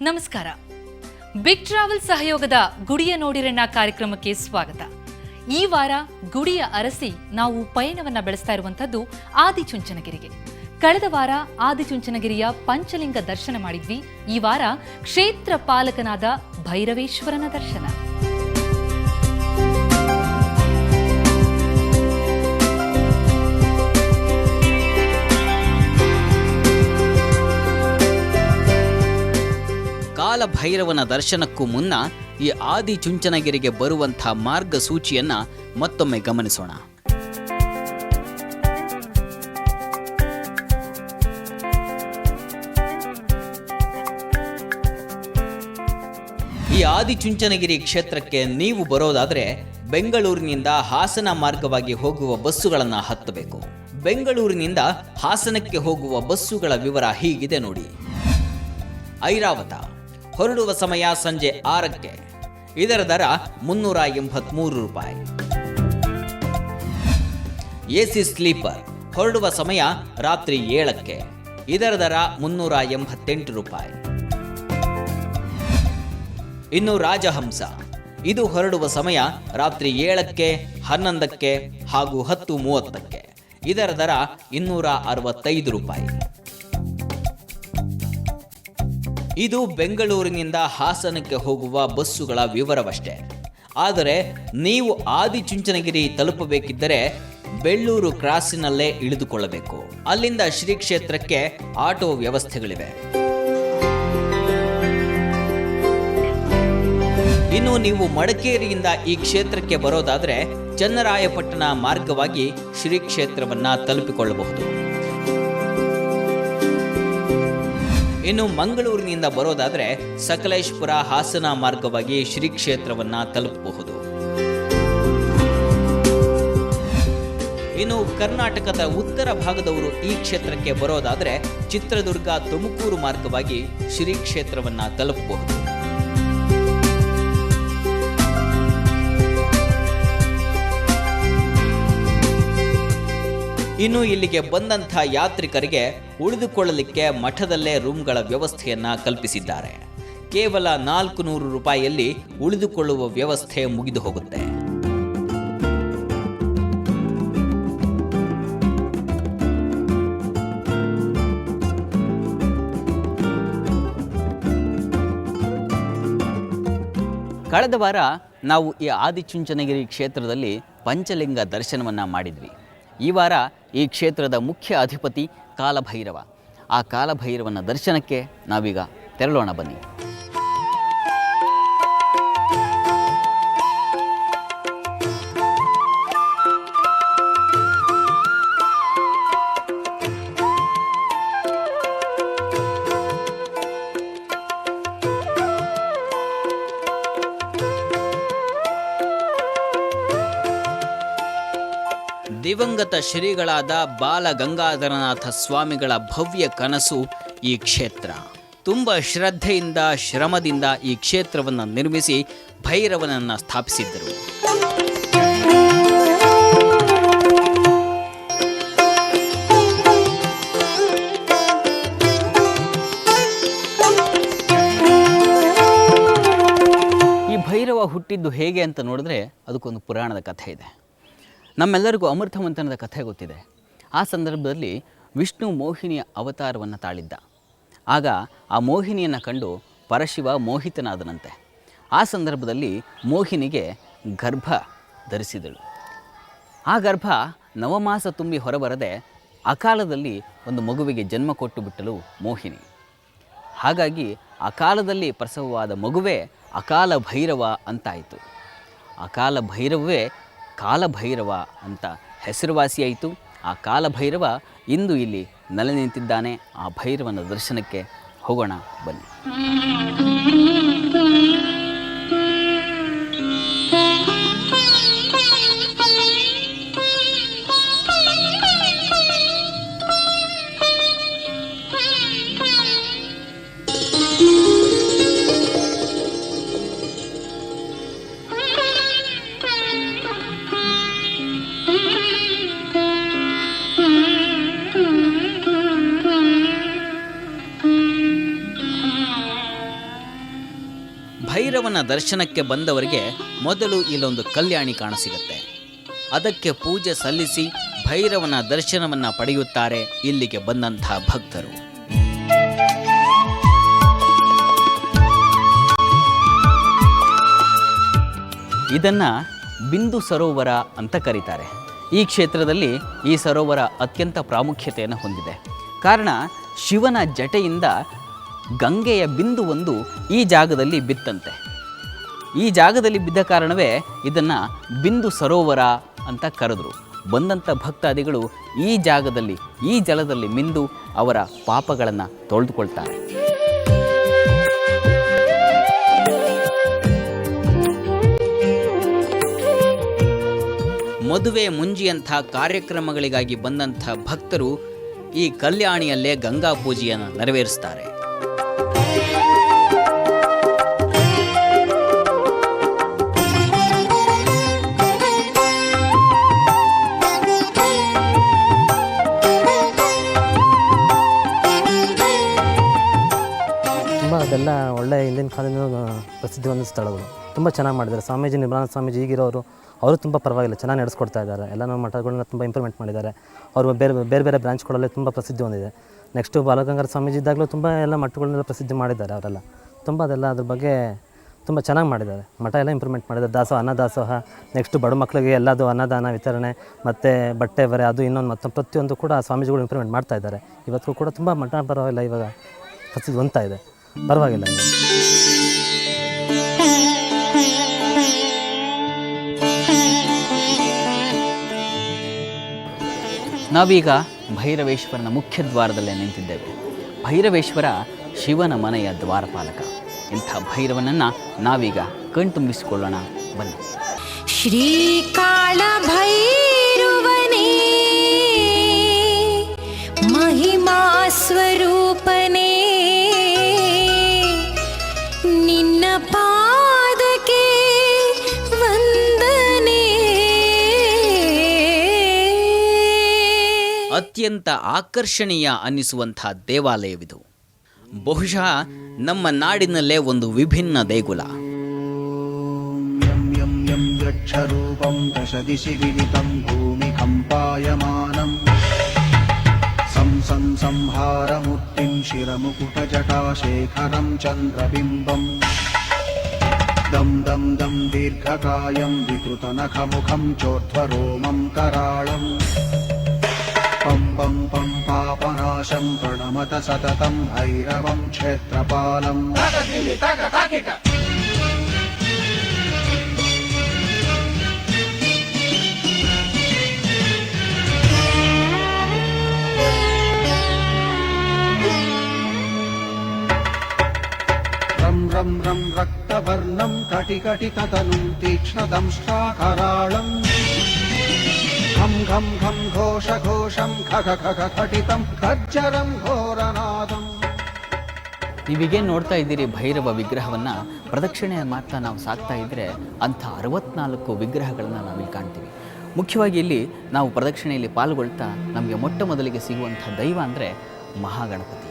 ನಮಸ್ಕಾರ. Big travel ಸಹಯೋಗದ ಗುಡಿಯ ನೋಡಿರಣ್ಣ ಕಾರ್ಯಕ್ರಮಕ್ಕೆ ಸ್ವಾಗತ. ಈ ವಾರ ಗುಡಿಯ ಅರಸಿ ನಾವು ಪಯಣವನ್ನ ಬೆಳೆಸ್ತಾ ಇರುವಂತದ್ದು ಆದಿಚುಂಚನಗಿರಿಗೆ. ಕಳೆದ ವಾರ ಆದಿಚುಂಚನಗಿರಿಯ ಪಂಚಲಿಂಗ ದರ್ಶನ ಮಾಡಿದ್ವಿ. ಈ ವಾರ ಕ್ಷೇತ್ರ ಪಾಲಕನಾದ ಭೈರವೇಶ್ವರನ ದರ್ಶನ. ಕಾಲಭೈರವನ ದರ್ಶನಕ್ಕೂ ಮುನ್ನ ಈ ಆದಿಚುಂಚನಗಿರಿಗೆ ಬರುವಂಥ ಮಾರ್ಗಸೂಚಿಯನ್ನ ಮತ್ತೊಮ್ಮೆ ಗಮನಿಸೋಣ. ಈ ಆದಿಚುಂಚನಗಿರಿ ಕ್ಷೇತ್ರಕ್ಕೆ ನೀವು ಬರೋದಾದ್ರೆ ಬೆಂಗಳೂರಿನಿಂದ ಹಾಸನ ಮಾರ್ಗವಾಗಿ ಹೋಗುವ ಬಸ್ಸುಗಳನ್ನು ಹತ್ತಬೇಕು. ಬೆಂಗಳೂರಿನಿಂದ ಹಾಸನಕ್ಕೆ ಹೋಗುವ ಬಸ್ಸುಗಳ ವಿವರ ಹೀಗಿದೆ ನೋಡಿ. ಐರಾವತ ಹೊರಡುವ ಸಮಯ ಸಂಜೆ 6ಕ್ಕೆ. ಇದರ ದರ 383 ರೂಪಾಯಿ. ಎಸಿ ಸ್ಲೀಪರ್ ಹೊರಡುವ ಸಮಯ ರಾತ್ರಿ 7ಕ್ಕೆ. ಇದರ ದರ 388 ರೂಪಾಯಿ. ಇನ್ನು ರಾಜಹಂಸ ಇದು ಹೊರಡುವ ಸಮಯ ರಾತ್ರಿ 7ಕ್ಕೆ, 11ಕ್ಕೆ ಹಾಗೂ 10:30ಕ್ಕೆ. ಇದರ ದರ 265 ರೂಪಾಯಿ. ಇದು ಬೆಂಗಳೂರಿನಿಂದ ಹಾಸನಕ್ಕೆ ಹೋಗುವ ಬಸ್ಸುಗಳ ವಿವರವಷ್ಟೇ. ಆದರೆ ನೀವು ಆದಿಚುಂಚನಗಿರಿ ತಲುಪಬೇಕಿದ್ದರೆ ಬೆಳ್ಳೂರು ಕ್ರಾಸಿನಲ್ಲೇ ಇಳಿದುಕೊಳ್ಳಬೇಕು. ಅಲ್ಲಿಂದ ಶ್ರೀ ಕ್ಷೇತ್ರಕ್ಕೆ ಆಟೋ ವ್ಯವಸ್ಥೆಗಳಿವೆ. ಇನ್ನು ನೀವು ಮಡಿಕೇರಿಯಿಂದ ಈ ಕ್ಷೇತ್ರಕ್ಕೆ ಬರೋದಾದರೆ ಚನ್ನರಾಯಪಟ್ಟಣ ಮಾರ್ಗವಾಗಿ ಶ್ರೀ ಕ್ಷೇತ್ರವನ್ನ ತಲುಪಿಕೊಳ್ಳಬಹುದು. ಇನ್ನು ಮಂಗಳೂರಿನಿಂದ ಬರೋದಾದರೆ ಸಕಲೇಶ್ಪುರ ಹಾಸನ ಮಾರ್ಗವಾಗಿ ಶ್ರೀ ಕ್ಷೇತ್ರವನ್ನ ತಲುಪಬಹುದು. ಇನ್ನು ಕರ್ನಾಟಕದ ಉತ್ತರ ಭಾಗದವರು ಈ ಕ್ಷೇತ್ರಕ್ಕೆ ಬರೋದಾದರೆ ಚಿತ್ರದುರ್ಗ ತುಮಕೂರು ಮಾರ್ಗವಾಗಿ ಶ್ರೀ ಕ್ಷೇತ್ರವನ್ನ ತಲುಪಬಹುದು. ಇನ್ನು ಇಲ್ಲಿಗೆ ಬಂದಂಥ ಯಾತ್ರಿಕರಿಗೆ ಉಳಿದುಕೊಳ್ಳಲಿಕ್ಕೆ ಮಠದಲ್ಲೇ ರೂಮ್ಗಳ ವ್ಯವಸ್ಥೆಯನ್ನ ಕಲ್ಪಿಸಿದ್ದಾರೆ. ಕೇವಲ 400 ರೂಪಾಯಿಯಲ್ಲಿ ಉಳಿದುಕೊಳ್ಳುವ ವ್ಯವಸ್ಥೆ ಮುಗಿದು ಹೋಗುತ್ತೆ. ಕಳೆದ ವಾರ ನಾವು ಈ ಆದಿಚುಂಚನಗಿರಿ ಕ್ಷೇತ್ರದಲ್ಲಿ ಪಂಚಲಿಂಗ ದರ್ಶನವನ್ನ ಮಾಡಿದ್ವಿ. ಈ ವಾರ ಈ ಕ್ಷೇತ್ರದ ಮುಖ್ಯ ಅಧಿಪತಿ ಕಾಲಭೈರವ. ಆ ಕಾಲಭೈರವನ ದರ್ಶನಕ್ಕೆ ನಾವೀಗ ತೆರಳೋಣ ಬನ್ನಿ. ದಿವಂಗತ ಶ್ರೀಗಳಾದ ಬಾಲಗಂಗಾಧರನಾಥ ಸ್ವಾಮಿಗಳ ಭವ್ಯ ಕನಸು ಈ ಕ್ಷೇತ್ರ. ತುಂಬ ಶ್ರದ್ಧೆಯಿಂದ ಶ್ರಮದಿಂದ ಈ ಕ್ಷೇತ್ರವನ್ನು ನಿರ್ಮಿಸಿ ಭೈರವನನ್ನು ಸ್ಥಾಪಿಸಿದ್ದರು. ಈ ಭೈರವ ಹುಟ್ಟಿದ್ದು ಹೇಗೆ ಅಂತ ನೋಡಿದ್ರೆ ಅದಕ್ಕೊಂದು ಪುರಾಣದ ಕಥೆ ಇದೆ. ನಮ್ಮೆಲ್ಲರಿಗೂ ಅಮೃತ ಮಂಥನದ ಕಥೆ ಗೊತ್ತಿದೆ. ಆ ಸಂದರ್ಭದಲ್ಲಿ ವಿಷ್ಣು ಮೋಹಿನಿಯ ಅವತಾರವನ್ನು ತಾಳಿದ್ದ. ಆಗ ಆ ಮೋಹಿನಿಯನ್ನು ಕಂಡು ಪರಶಿವ ಮೋಹಿತನಾದನಂತೆ. ಆ ಸಂದರ್ಭದಲ್ಲಿ ಮೋಹಿನಿಗೆ ಗರ್ಭ ಧರಿಸಿದಳು. ಆ ಗರ್ಭ ನವಮಾಸ ತುಂಬಿ ಹೊರಬರದೆ ಅಕಾಲದಲ್ಲಿ ಒಂದು ಮಗುವಿಗೆ ಜನ್ಮ ಕೊಟ್ಟು ಬಿಟ್ಟಳು ಮೋಹಿನಿ. ಹಾಗಾಗಿ ಅಕಾಲದಲ್ಲಿ ಪ್ರಸವವಾದ ಮಗುವೇ ಅಕಾಲ ಭೈರವ ಅಂತಾಯಿತು. ಅಕಾಲ ಭೈರವವೇ ಕಾಲಭೈರವ ಅಂತ ಹೆಸರುವಾಸಿಯಾಯಿತು. ಆ ಕಾಲಭೈರವ ಇಂದು ಇಲ್ಲಿ ನೆಲೆ ನಿಂತಿದ್ದಾನೆ. ಆ ಭೈರವನ ದರ್ಶನಕ್ಕೆ ಹೋಗೋಣ ಬನ್ನಿ. ಭೈರವನ ದರ್ಶನಕ್ಕೆ ಬಂದವರಿಗೆ ಮೊದಲು ಇಲ್ಲೊಂದು ಕಲ್ಯಾಣಿ ಕಾಣಸಿಗುತ್ತೆ. ಅದಕ್ಕೆ ಪೂಜೆ ಸಲ್ಲಿಸಿ ಭೈರವನ ದರ್ಶನವನ್ನು ಪಡೆಯುತ್ತಾರೆ ಇಲ್ಲಿಗೆ ಬಂದಂಥ ಭಕ್ತರು. ಇದನ್ನು ಬಿಂದು ಸರೋವರ ಅಂತ ಕರೀತಾರೆ. ಈ ಕ್ಷೇತ್ರದಲ್ಲಿ ಈ ಸರೋವರ ಅತ್ಯಂತ ಪ್ರಾಮುಖ್ಯತೆಯನ್ನು ಹೊಂದಿದೆ. ಕಾರಣ ಶಿವನ ಜಟೆಯಿಂದ ಗಂಗೆಯ ಬಿಂದುವೊಂದು ಈ ಜಾಗದಲ್ಲಿ ಬಿತ್ತಂತೆ. ಈ ಜಾಗದಲ್ಲಿ ಬಿದ್ದ ಕಾರಣವೇ ಇದನ್ನು ಬಿಂದು ಸರೋವರ ಅಂತ ಕರೆದರು. ಬಂದಂಥ ಭಕ್ತಾದಿಗಳು ಈ ಜಾಗದಲ್ಲಿ ಈ ಜಲದಲ್ಲಿ ಮಿಂದು ಅವರ ಪಾಪಗಳನ್ನು ತೊಳೆದುಕೊಳ್ತಾರೆ. ಮದುವೆ ಮುಂಜಿಯಂಥ ಕಾರ್ಯಕ್ರಮಗಳಿಗಾಗಿ ಬಂದಂಥ ಭಕ್ತರು ಈ ಕಲ್ಯಾಣಿಯಲ್ಲೇ ಗಂಗಾ ಪೂಜೆಯನ್ನು ನೆರವೇರಿಸ್ತಾರೆ. ತುಂಬ ಅದೆಲ್ಲ ಒಳ್ಳೆ ಹಿಂದಿನ ಕಾಲದಿಂದ ಪ್ರಸಿದ್ಧಿ ಹೊಂದಿದ ಸ್ಥಳಗಳು. ತುಂಬ ಚೆನ್ನಾಗಿ ಮಾಡಿದ್ದಾರೆ. ಸ್ವಾಮೀಜಿ ನಿರ್ಮಲಾನಂದ ಸ್ವಾಮೀಜಿ ಈಗಿರೋರು ಅವರು ತುಂಬ ಪರವಾಗಿಲ್ಲ, ಚೆನ್ನಾಗಿ ನಡೆಸ್ಕೊಡ್ತಾ ಇದ್ದಾರೆ. ಎಲ್ಲ ನಮ್ಮ ಮಠಗಳನ್ನ ತುಂಬ ಇಂಪ್ರೂವ್ಮೆಂಟ್ ಮಾಡಿದ್ದಾರೆ. ಅವರು ಬೇರೆ ಬೇರೆ ಬ್ರಾಂಚ್ಗಳಲ್ಲಿ ತುಂಬ ಪ್ರಸಿದ್ಧಿ ಹೊಂದಿದೆ. ನೆಕ್ಸ್ಟು ಬಾಲಗಂಗಾಧರ ಸ್ವಾಮೀಜಿ ಇದ್ದಾಗಲೂ ತುಂಬ ಎಲ್ಲ ಮಠಗಳನ್ನೆಲ್ಲ ಪ್ರಸಿದ್ಧಿ ಮಾಡಿದ್ದಾರೆ. ಅವರೆಲ್ಲ ತುಂಬ ಅದೆಲ್ಲ ಅದ್ರ ಬಗ್ಗೆ ತುಂಬ ಚೆನ್ನಾಗಿ ಮಾಡಿದ್ದಾರೆ. ಮಠ ಎಲ್ಲ ಇಂಪ್ರೂವ್ಮೆಂಟ್ ಮಾಡಿದ್ದಾರೆ. ಅನ್ನದಾಸೋಹ, ನೆಕ್ಸ್ಟು ಬಡ ಮಕ್ಕಳಿಗೆ ಎಲ್ಲದು ಅನ್ನದಾನ ವಿತರಣೆ ಮತ್ತು ಬಟ್ಟೆ ಬರೆ ಅದು ಇನ್ನೊಂದು ಮತ್ತು ಪ್ರತಿಯೊಂದು ಕೂಡ ಸ್ವಾಮೀಜಿಗಳು ಇಂಪ್ರೂವ್ಮೆಂಟ್ ಮಾಡ್ತಾ ಇದ್ದಾರೆ. ಇವತ್ತು ಕೂಡ ತುಂಬ ಮಠ ಪರವಾಗಿಲ್ಲ, ಇವಾಗ ಪ್ರಸಿದ್ಧಿ ಹೊಂದ್ತಾ ಇದೆ, ಪರವಾಗಿಲ್ಲ. ನಾವೀಗ ಭೈರವೇಶ್ವರನ ಮುಖ್ಯ ದ್ವಾರದಲ್ಲೇ ನಿಂತಿದ್ದೇವೆ. ಭೈರವೇಶ್ವರ ಶಿವನ ಮನೆಯ ದ್ವಾರಪಾಲಕ. ಇಂಥ ಭೈರವನನ್ನು ನಾವೀಗ ಕಣ್ತುಂಬಿಸಿಕೊಳ್ಳೋಣ, ಬನ್ನಿ. ಶ್ರೀಕಾಳ ಭೈರವನೇ ಮಹಿಮಾ ಸ್ವರೂಪನೇ, ನಿನ್ನ ಪಾದಕ್ಕೆ ವಂದನೆ. ಅತ್ಯಂತ ಆಕರ್ಷಣೀಯ ಅನ್ನಿಸುವಂಥ ದೇವಾಲಯವಿದು. ಬಹುಶಃ ನಮ್ಮ ನಾಡಿನಲ್ಲೇ ಒಂದು ವಿಭಿನ್ನ ದೇಗುಲ. ಯಕ್ಷರೂಪಂ ದಶದಿಶಿ ವಿದಿತಂ ಭೂಮಿ ಕಂಪಾಯಮಾನಂ ಸಂಹಾರಮೂರ್ತಿಂ ಶಿರಮುಕುಟಜಟಾಶೇಖರಂ ಚಂದ್ರಬಿಂಬಂ ದಂ ದಂ ದಂ ದೀರ್ಘಕಾಯಂ ವಿಕೃತನಖಮುಖಂ ಚೋರ್ಧ್ವರೋಮಂ ಕರಾಳಂ ಪಂ ಪಂ ಪಂ ಪಾಪನಾಶಂ ಪ್ರಣಮತ ಸತತಂ ಭೈರವಂ ಕ್ಷೇತ್ರಪಾಲಂ. ರಂ ರಂ ರಂ ರಕ್ತವರ್ಣಂ ಕಟಿಕಟಿತತನುಂ ತೀಕ್ಷ್ಣದಂಷ್ಟ್ರಾಕರಾಳಂ ಘಂ ಘಂ ಘಂ ಘೋಷ ಘೋಷಂ ಖ ಖ ಖ ಖಟಿತಂ ಖಜ್ಜರಂ ಘೋರನಾದಂ. ನೀವೀಗೇನು ನೋಡ್ತಾ ಇದ್ದೀರಿ ಭೈರವ ವಿಗ್ರಹವನ್ನು ಪ್ರದಕ್ಷಿಣೆ ಮಾಡ್ತಾ ನಾವು ಸಾಕ್ತಾ ಇದ್ದರೆ ಅಂಥ 64 ವಿಗ್ರಹಗಳನ್ನು ನಾವಿಲ್ಲಿ ಕಾಣ್ತೀವಿ. ಮುಖ್ಯವಾಗಿ ಇಲ್ಲಿ ನಾವು ಪ್ರದಕ್ಷಿಣೆಯಲ್ಲಿ ಪಾಲ್ಗೊಳ್ತಾ ನಮಗೆ ಮೊಟ್ಟ ಮೊದಲಿಗೆ ಸಿಗುವಂಥ ದೈವ ಅಂದರೆ ಮಹಾಗಣಪತಿ.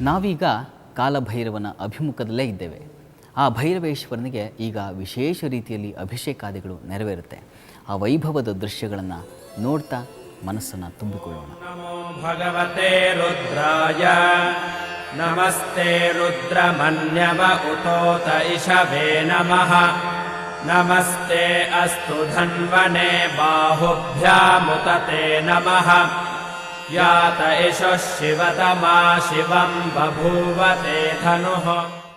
ನಾವೀಗ ಕಾಲಭೈರವನ ಅಭಿಮುಖದಲ್ಲೇ ಇದ್ದೇವೆ. ಆ ಭೈರವೇಶ್ವರನಿಗೆ ಈಗ ವಿಶೇಷ ರೀತಿಯಲ್ಲಿ ಅಭಿಷೇಕಾದಿಗಳು ನೆರವೇರುತ್ತೆ. ಆ ವೈಭವದ ದೃಶ್ಯಗಳನ್ನು ನೋಡ್ತಾ ಮನಸ್ಸನ್ನು ತುಂಬಿಕೊಳ್ಳೋಣ. ನಮೋ ಭಗವತೆ ರುದ್ರಾಯ ನಮಸ್ತೆ ರುದ್ರಮನ್ಯವ ಉತೋತ ಇಷವೇ ನಮಃ ನಮಸ್ತೆ ಅಸ್ತು ಧನ್ವನೆ ಬಾಹುಭ್ಯಾಮುತತೆ ನಮಃ ಯಾತ ಇಷ ಶಿವತಮಾ ಶಿವಂ ಬಭೂವತೆ ಧನುಃ